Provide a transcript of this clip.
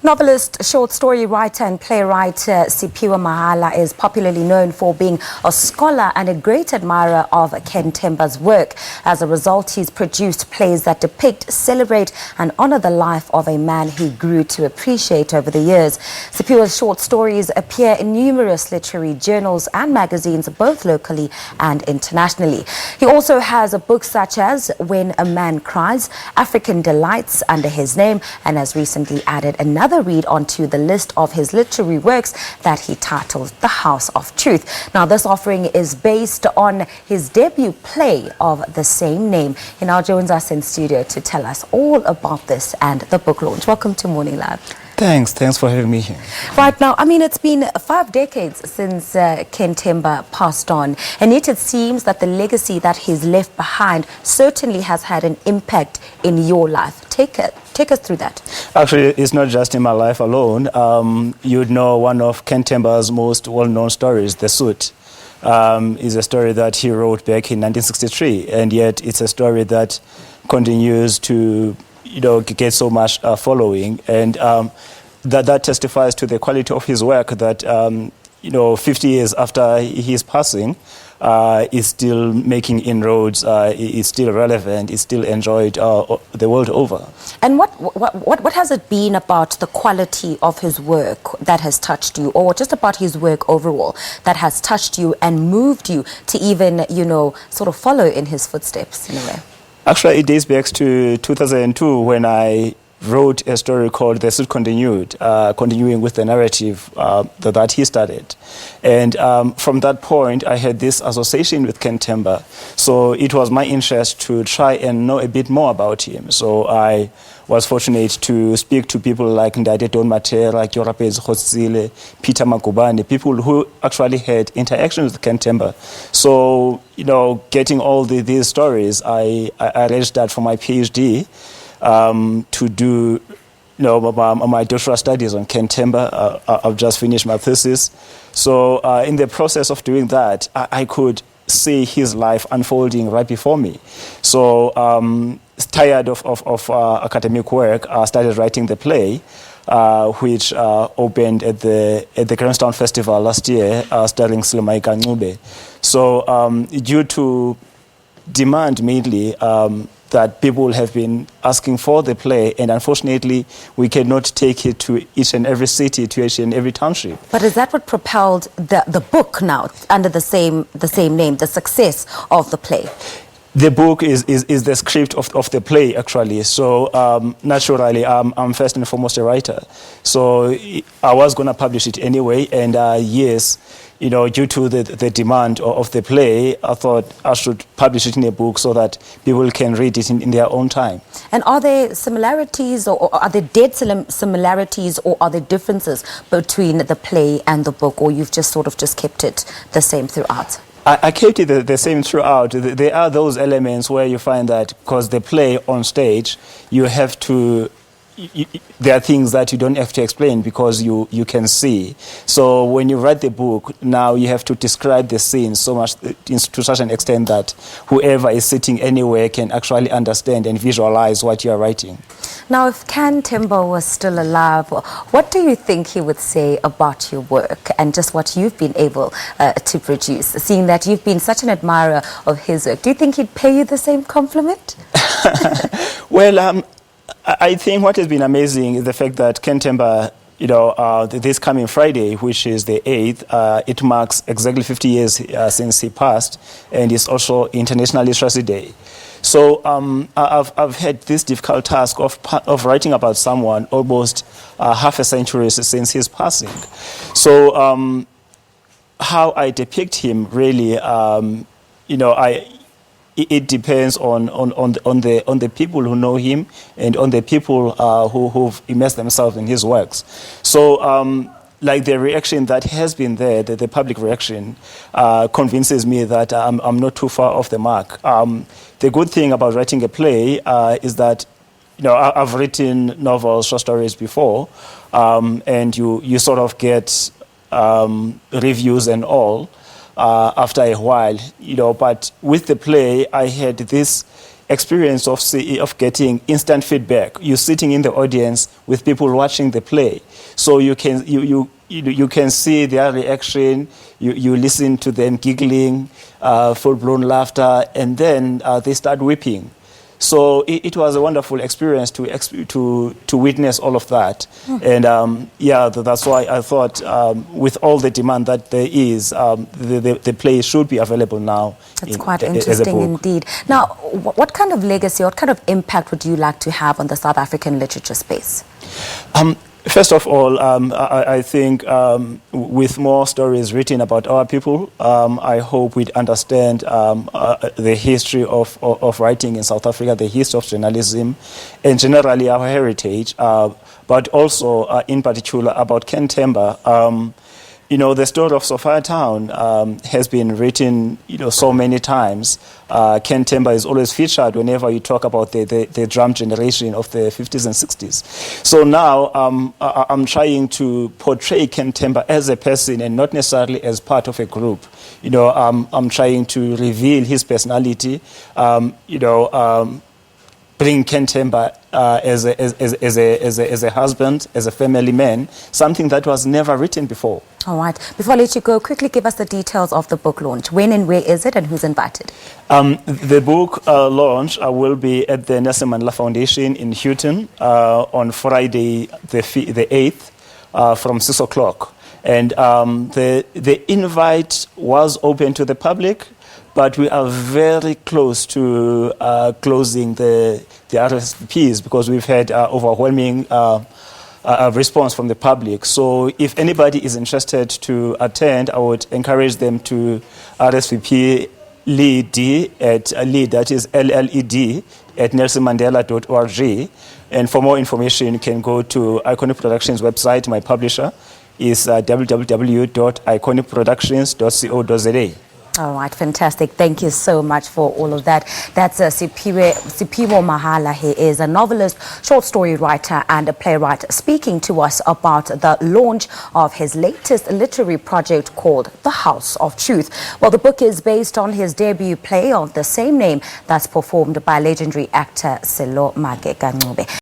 Novelist, short story writer and playwright Siphiwo Mahala is popularly known for being a scholar and a great admirer of Can Themba's work. As a result, he's produced plays that depict, celebrate and honor the life of a man he grew to appreciate over the years. Siphiwo's short stories appear in numerous literary journals and magazines, both locally and internationally. He also has books such as When A Man Cries, African Delights under his name, and has recently added another read onto the list of his literary works that he titled The House of Truth. Now, this offering is based on his debut play of the same name. He now joins us in studio to tell us all about this and the book launch. Welcome to Morning Live. Thanks for having me here. Right now, it's been 5 decades since Can Themba passed on, and yet it seems that the legacy that he's left behind certainly has had an impact in your life. Take us through that. Actually, it's not just in my life alone. You'd know one of Can Themba's most well-known stories, The Suit, is a story that he wrote back in 1963, and yet it's a story that continues to get so much following, and that testifies to the quality of his work that 50 years after his passing is still making inroads, is still relevant, is still enjoyed the world over. And what has it been about the quality of his work that has touched you, or just about his work overall that has touched you and moved you to even sort of follow in his footsteps in a way? Actually, it dates back to 2002 when I wrote a story called The Suit Continued, continuing with the narrative that he started. And from that point, I had this association with Can Themba. So it was my interest to try and know a bit more about him. So I was fortunate to speak to people like Ndade Don Matera, Kyorapez Khotsile, Peter Makubane, people who actually had interactions with Can Themba. So, getting all these stories, I registered for my PhD to do my doctoral studies on Can Themba. I've just finished my thesis. So in the process of doing that, I could see his life unfolding right before me. So tired of academic work, I started writing the play, which opened at the Grahamstown Festival last year, starring Slemaika Ncube. So due to demand mainly, that people have been asking for the play, and unfortunately we cannot take it to each and every city, to each and every township. But is that what propelled the book now under the same name, the success of the play? The book is the script of the play, actually. So naturally, I'm first and foremost a writer. So I was going to publish it anyway, and yes, due to the demand of the play, I thought I should publish it in a book so that people can read it in their own time. And are there similarities, or are there dead similarities, or are there differences between the play and the book, or you've just kept it the same throughout? I kept it the same throughout. There are those elements where you find that because the play on stage, you have to, there are things that you don't have to explain because you can see. So when you write the book, now you have to describe the scene so much to such an extent that whoever is sitting anywhere can actually understand and visualize what you are writing. Now, if Can Themba was still alive, what do you think he would say about your work and just what you've been able to produce, seeing that you've been such an admirer of his work? Do you think he'd pay you the same compliment? Well, I think what has been amazing is the fact that Can Themba, this coming Friday, which is the 8th, it marks exactly 50 years since he passed, and it's also International Literacy Day. So I've had this difficult task of writing about someone almost half a century since his passing. So how I depict him really, it depends on the people who know him and on the people who've immersed themselves in his works. So like the reaction that has been there, the public reaction, convinces me that I'm not too far off the mark. The good thing about writing a play is that I've written novels, short stories before, and you sort of get reviews and all after a while, but with the play I had this experience of getting instant feedback. You're sitting in the audience with people watching the play, so you can see their reaction. You listen to them giggling, full-blown laughter, and then they start weeping. So it was a wonderful experience to witness all of that. And yeah, that's why I thought with all the demand that there is, the play should be available now. That's quite interesting indeed. Now, what kind of legacy, what kind of impact would you like to have on the South African literature space? First of all, I think with more stories written about our people, I hope we'd understand the history of writing in South Africa, the history of journalism, and generally our heritage, but also in particular about Can Themba. You know, the story of Sophiatown has been written, so many times. Can Themba is always featured whenever you talk about the drum generation of the 50s and 60s. So now I'm trying to portray Can Themba as a person and not necessarily as part of a group. I'm trying to reveal his personality, bring Can Themba as a husband, as a family man, something that was never written before. All right. Before I let you go, quickly give us the details of the book launch. When and where is it, and who's invited? The book launch will be at the Nelson Mandela Foundation in Houghton on Friday the 8th from 6 o'clock. And the invite was open to the public, but we are very close to closing the RSVPs because we've had overwhelming response from the public. So if anybody is interested to attend, I would encourage them to RSVP LED at LED, that is LLED, at nelsonmandela.org. And for more information, you can go to Iconic Productions website. My publisher is www.iconicproductions.co.za. All right, fantastic. Thank you so much for all of that. That's Siphiwo Mahala. He is a novelist, short story writer and a playwright, speaking to us about the launch of his latest literary project called The House of Truth. Well, the book is based on his debut play of the same name that's performed by legendary actor Sipho Mahala.